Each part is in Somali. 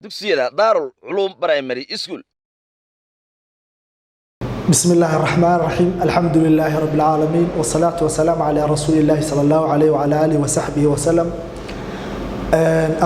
dugsiyada Daarul Culuum Primary School. بسم الله الرحمن الرحيم الحمد لله رب العالمين والصلاة والسلام على رسول الله صلى الله عليه وعلى آله وصحبه وسلم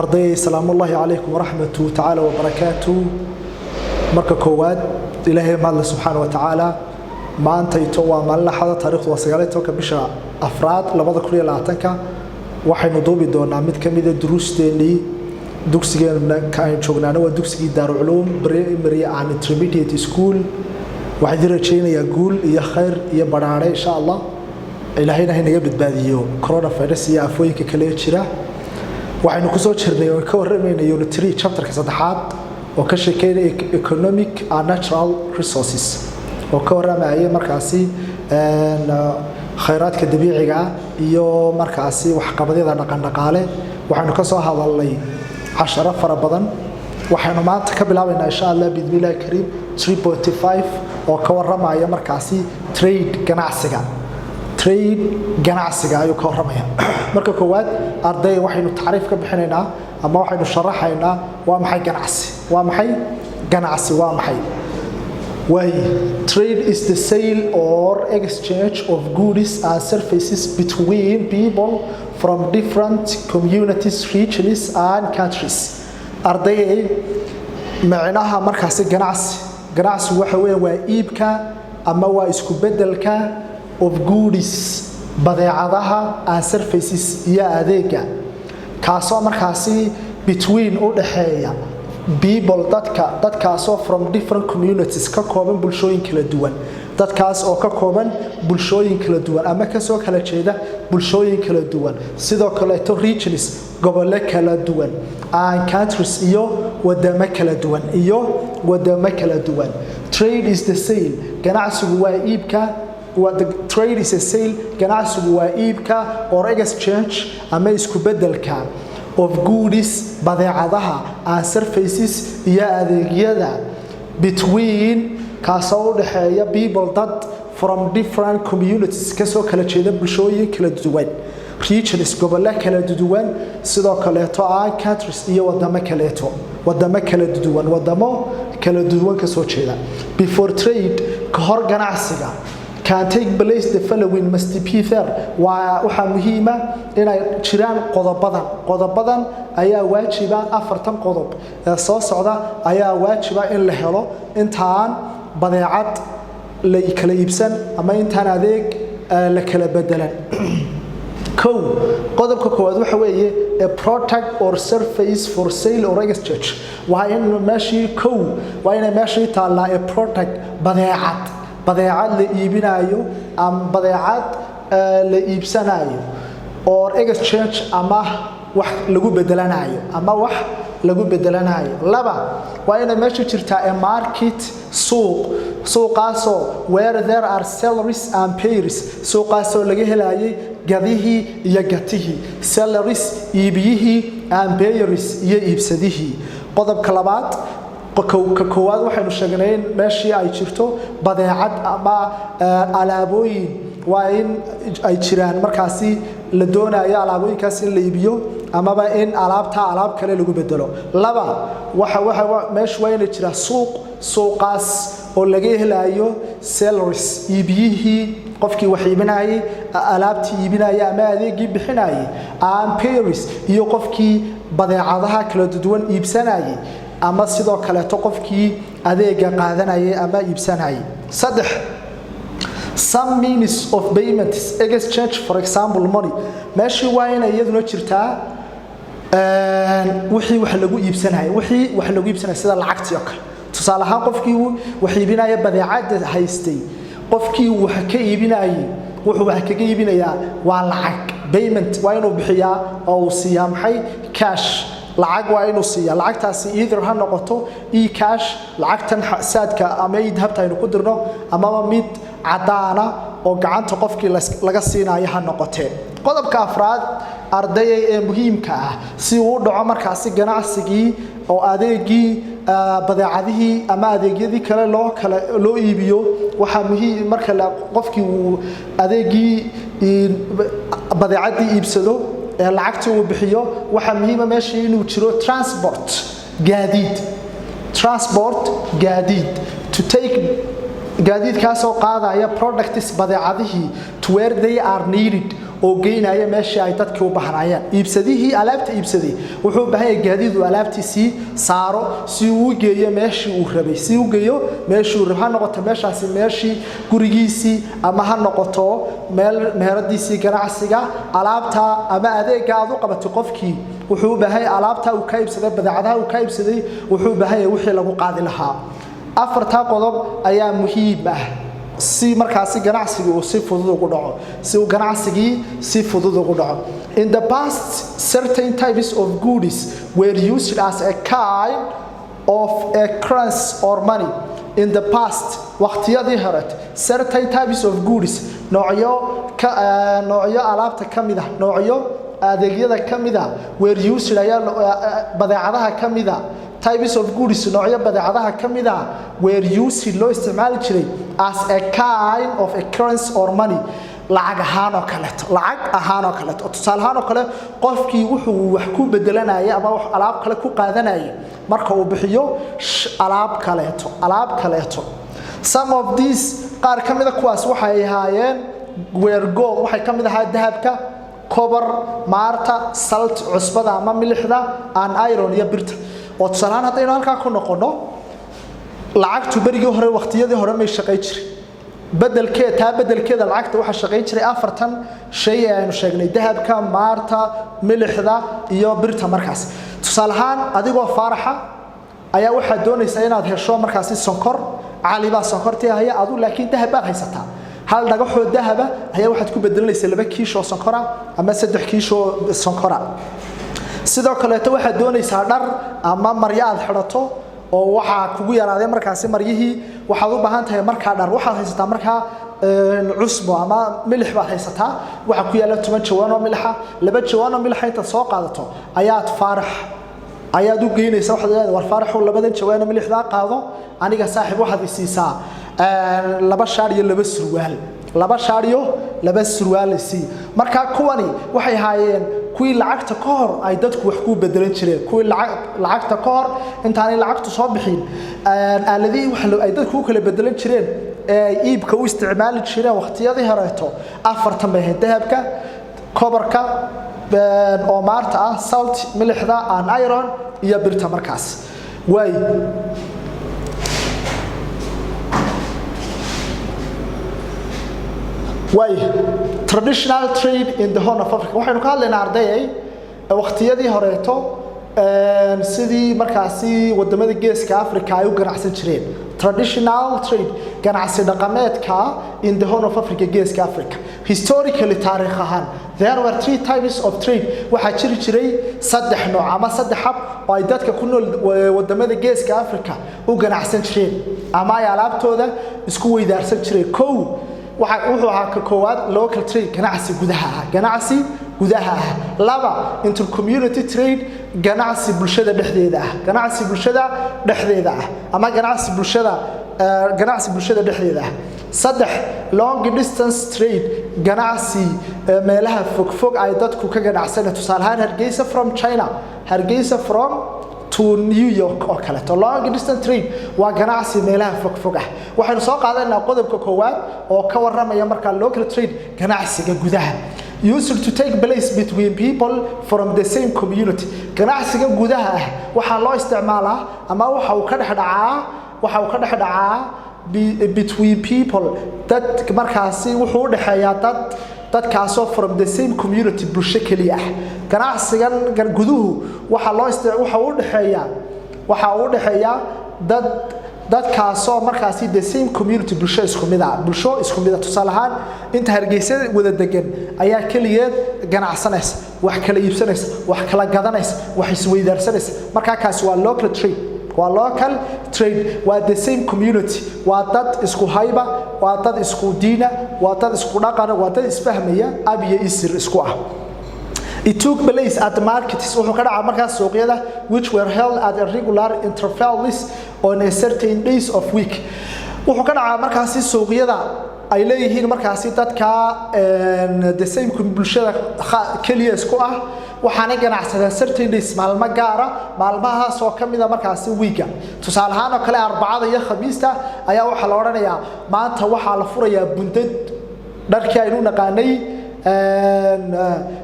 أرضي سلام الله عليكم ورحمته تعالى وبركاته مركا كواد إلهي مالله سبحانه وتعالى ما أنت يتوى مالله حدا تاريخ وسيالته كبشا أفراد لبضا كلية لعتنكا وحي نضوبي دونا مد كميدة دروس تاني دوكسيجين كاين شغلنا ودوكسيجي دار علوم بري عن intermediate school waxaan rajaynayaa guul iyo khayr iyo baraare insha Allah ilaahayna inaga badbaadiyo coronavirus iyo afooyinka kale ee jira waxaynu ku soo jirnay oo ka warramayna unit 3 chapter-ka saddexaad oo ka sheekeynaya economic and natural resources oo ka warramaya markaasi khayraadka dabiiciga iyo markaasi waxqabadyada dhaqan-dhaqaale waxaynu ka soo hadalnay 10 fara badan waxaynu maanta ka bilaabaynaa insha Allah bidmillahi kariim 3.5 oo ka warramaya markaasi trade ganacsiga ayuu ka warramaya marka koowaad arday waxaynu taariif ka bixinaynaa ama waxaynu sharaxaynaa waa maxay ganacsi Why? Trade is the sale or exchange of goods and services between people from different communities, regions and countries. Arday macnaha markaasi ganacsi waxa weeye waa iibka ama waa isku bedelka of goods badeecadaha and services iyo adeega kaasoo markaasi between u dhaxeeya people dadkaasoo from different communities ka kooban bulshooyin kala duwan dadkaas oo ka kooban bulshooyin kala duwan ama ka soo kala jeeda bulshooyin kala duwan sidoo kale to regions gobole kala duwan and countries iyo wadamo kala duwan trade is the sale ganacsigu waa iibka trade is a sale ganacsigu waa iibka or exchange ama isku bedelka of goods badeecadaha and services iyo adeegyada between kaasoo u dhaxeeya people dad from different communities ka soo kala jeeda bulshooyin kala duwan regions gobole kala duwan sidoo kale to countries iyo wadamo kala duwan ka soo jeeda before trade ka hor ganacsiga can take place the following must be there waxa muhiim ah inay jiraan qodobadan ayaa waajiba 4 qodob ee soo socda ayaa waajiba in la helo intaan badeecad la kala iibsan ama intaan adeeg la kala bedelan qodobka koowaad waxa weeye a product or service for sale or exchange waa in meeshii taala a product badeecad la iibinayo ama badeecad la iibsanayo or exchange ama wax lagu bedelanayo laba waa in meesha jirta a market suuqaasoo where there are sellers and buyers suuqaasoo laga helayay gadihii iyo gatihii sellers iibiyihii and buyers iyo iibsadihii qodobka labaad koowaad waxaynu sheegnay in meeshii ay jirto badeecad ama alaabooyin waa in ay jiraan markaasi la doonayo alaabooyinkaas in la iibiyo amaba in alaab kale lagu bedelo laba meesha waa in jira suuqaas oo laga helayo sellers iibiyihii qofkii wax iibinayay alaabtii iibinayay ama adeegii bixinayay and buyers iyo qofkii badeecadaha kala duwan iibsanayay ama sidoo kale to qofkii adeega qaadanayay ama iibsanayay saddex some means of payment exchange for example money meeshii waa in iyaduna jirtaa wixii wax lagu iibsanayo sida lacagtii oo kale tusaale ahaan qofkii wax iibinaya badeecad haystay qofkii wax ka iibinayay wuxuu wax kaga iibinayaa waa lacag payment waa inuu bixiyaa oo uu siiyaa maxay cash lacag waa inuu siiyaa lacagtaasi either ha noqoto e-cash lacagtan saadka ama idhabta aynu ku dirno ama mid cadaana oo gacanta qofkii laga siinayo ha noqotee qodobka afraad ardayay ee muhiimka ah si uu dhaco markaasi ganacsigii oo adeegii badeecadihii ama adeegyadii kale loo iibiyo waxa muhiim marka qofkii uu adeegii badeecadii iibsado lacagta uu bixiyo waxa muhiim ah meeshii inuu jiro transport gaadiid transport gaadiid to take gaadiid kaasoo qaadaya products badeecadihii to where they are needed oo geynaya meeshii ay dadku u baahnayeen iibsadihii alaabta iibsaday wuxuu u baahan yahay gaadiid uu alaabtiisii saaro si uu geeyo meeshii uu rabay si uu geeyo meeshii uu rabay ha noqoto meeshaasi meeshii gurigiisii ama ha noqoto meel meheradiisii ganacsiga alaabta ama adeega aad u qabato qofkii wuxuu u baahan yahay alaabta uu ka iibsaday badeecadaha uu ka iibsaday wuxuu u baahan yahay wixii lagu qaadi lahaa afarta qodob ayaa muhiim ah si markaasi ganacsigu uu si fudud ugu dhaco si uu ganacsigii si fudud ugu dhaco in the past certain types of goods were used as a kind of a currency or money in the past waqtiyadii hore certain types of goods noocyo alaabta kamida noocyo adeegyada kamida were used badeecadaha kamida types of goods noocyo badeecadaha kamida were used loo isticmaali jiray as a kind of a currency or money lacag ahaan oo kale tusaale ahaan oo kale qofkii wuxuu wax ku bedelanaya ama wax alaab kale ku qaadanaya marka uu bixiyo alaab kaleeto some of these qaar kamida kuwaas waxay ahaayeen were gold waxay kamid ahaa dahabka copper maarta salt cusbada ama milixda and iron iyo birta oo tusaalahan haddaynu halkaa ku noqono lacagtu berigii hore waqtiyadii hore may shaqay jiray bedelkeeda lacagta waxa shaqay jiray 4 shay aynu sheegnay dahabka maarta milixda iyo birta markaas tusaalahan adigoo faaraxa ayaa waxa doonaysaa inaad hesho markaas sonkor cali baa sonkortii haya adu laakiin dahab baad haysataa hal dhagaxoo dahaba ayaa waxaad ku bedelanaysaa 2 kiisho sonkora ama 3 kiisho sonkora sidoo kale waxaad doonaysaa dhar ama maryo aad xirato oo waxa kugu yaraaday markaas maryihii waxaad u baahan tahay markaa dhar waxaad haysataa markaa cusbo ama milix baad haysataa waxa ku yaala 10 jawaan oo milixa 2 jawaan oo milixa inta soo qaadato ayaad u geynaysaa waxaad leedahay war faaraxo 2 jawaan oo milixda qaado aniga saaxiib waxaad isiisaa 2 shaar iyo 2 surwaal 2 shaar iyo 2 surwaal si marka kuwani waxay haayeen kuwii lacagta ka hor ay dadku wax ku bedelan jireen kuwii lacagta ka hor intaanay lacagtu soo bixin aaladii wax ay dadku u kala bedelan jireen ee iibka u isticmaali jireen waqtiyadii horeeto afartan bay dahabka copperka oo maarta ah salt milixda and iron iyo birta markaas way traditional trade in the Horn of Africa waxaynu ka hadlaynaa arday waqtiyadii horeeto sidii markaasi wadamada geeska Afrika ay u ganacsan jireen traditional trade ganacsi dhaqameedka in the Horn of Africa geeska Africa historically taariikh ahaan there were 3 types of trade waxa jiri jiray 3 nooc ama 3 hab oo ay dadka ku nool wadamada geeska Afrika u ganacsan jireen ama ay alaabtooda isku weydaarsan jireen wuxuu ahaa ka koowaad local trade ganacsi gudaha laba intercommunity trade ganacsi bulshada dhexdeeda ama ganacsi bulshada dhexdeeda saddex long distance trade ganacsi meelaha fog ay dadku ka ganacsanayaan tusaale ahaan Hargeysa from to New York oo kale to long distance trade waa ganacsi meelaha fog waxaynu soo qaadanaa qodobka koowaad oo ka waramaya marka local trade ganacsiga gudaha used to take place between people from the same community ganacsiga gudaha waxa loo isticmaalaa ama waxa uu ka dhaxdhacaa between people dad markaasi wuxuu u dhaxeeyaa dadkaasoo from the same community bulsho kaliya ganacsigan guduhu waxa uu dhaxeeyaa dadkaasoo markaasi the same community bulsho isku mid ah tusaale ahaan inta Hargeysa wada degan ayaa kaliyeed ganacsanaysa wax kala iibsanaysa wax kala gadanaysa wax isweydaarsanaysa marka kaas waa local trade waa the same community waa dad isku hayba waa dad isku diina waa dad isku dhaqan waa dad isfahmaya ab iyo isir isku ah It took place at the markets wuxuu ka dhacay markaas suuqyada which were held at a regular intervals on a certain days of week wuxuu ka dhacay markaas suuqyada ay leeyihiin markaas dadka the same bulshada kaliya isku ah waxaana ganacsadeen certain days maalmo gaara maalmahaas oo kamida markaasi weeka tusaale ahaan oo kale arbacada iyo khamiista ayaa waxa la oranayaa maanta waxa la furayaa bundad dharkii aynu naqaanay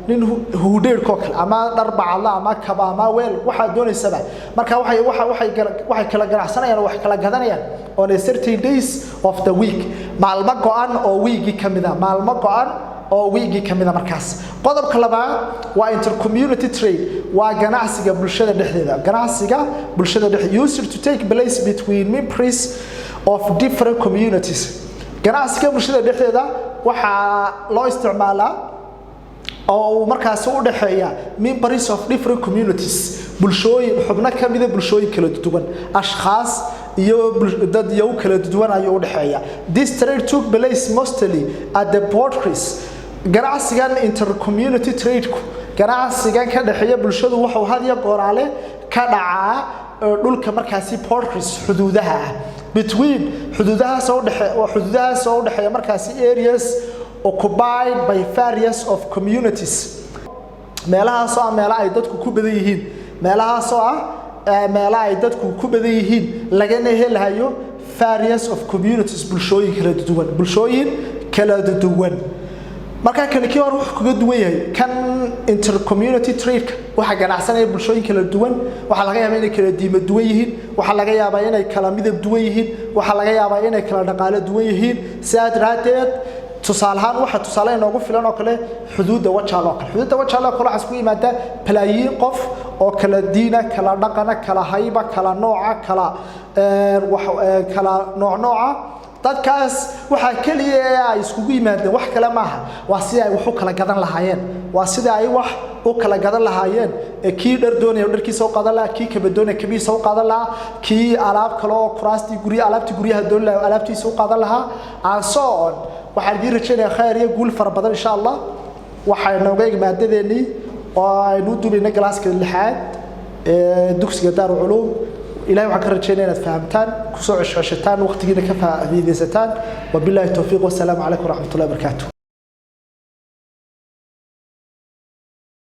nin huudheer kookal ama dharbacada ama kaba ama weel waxa doonaysaba marka waxay kala ganacsanayaan wax kala gadanayaan on a certain days of the week maalmo go'an oo weeki kamida maalmo go'an oo weeki kamida markaas qodobka labaad waa intercommunity trade waa ganacsiga bulshada dhexdeeda ganacsiga bulshada dhexdeeda used to take place between members of different communities ganacsiga bulshada dhexdeeda waxa loo isticmaalaa oo markaas u dhaxeeya members of different communities bulshooyin xubno kamida bulshooyin kala duwan ashxaas iyo dad iyo kala duwan ay u dhaxeeya this trade took place mostly at the borders ganacsigan intercommunity trade ganacsigan ka dhaxeeya bulshadu waxa uu had iyo gooraale ka dhacaa dhulka markaasi borders xuduudaha between xuduudahaas oo dhaxeeya markaasi areas occupied by various of communities meelahaas oo meelaha ay dadku ku badan yihiin meelahaas oo meelaha ay dadku ku badan yihiin lagana helayo various of communities bulshooyin kala duwan marka kaliya hor wax kuga duwan yahay kan intercommunity trade waxa ganacsanaya bulshooyin kala duwan waxa laga yaabaa inay kala diimo duwan yihiin waxa laga yaabaa inay kala midab duwan yihiin waxa laga yaabaa inay kala dhaqaale duwan yihiin saadaradeed tusaalahan waxa tusaale inoogu filan oo kale xuduudda wajaalo waxa isku yimaada balaayiin qof oo kala diina kala dhaqana kala hayba kala nooca kala nooca dadkaas waxa kaliya ay isku yimaadeen wax kale maaha waa si ay wax u kala gadan lahaayeen waa sida ay wax u kala gadan lahaayeen kii dhar doonaya dharkiisa u qadan lahaa kii kaba doonaya kabiisa u qadan lahaa kii alaab kale oo kuraastii guryaha doonaya alaabtiisa u qadan lahaa aan soo waxaan diir rajaynayaa khayr iyo guul fara badan insha Allah waxay nooga igmaadadeeni oo aynu duubina galaaska lixaad dugsiga Daarul Culuum إلهي وحكر رجينا فهمتان كسوع الشاشتان وقت جينا كفى في ذي ستان وبالله التوفيق والسلام عليكم ورحمة الله وبركاته.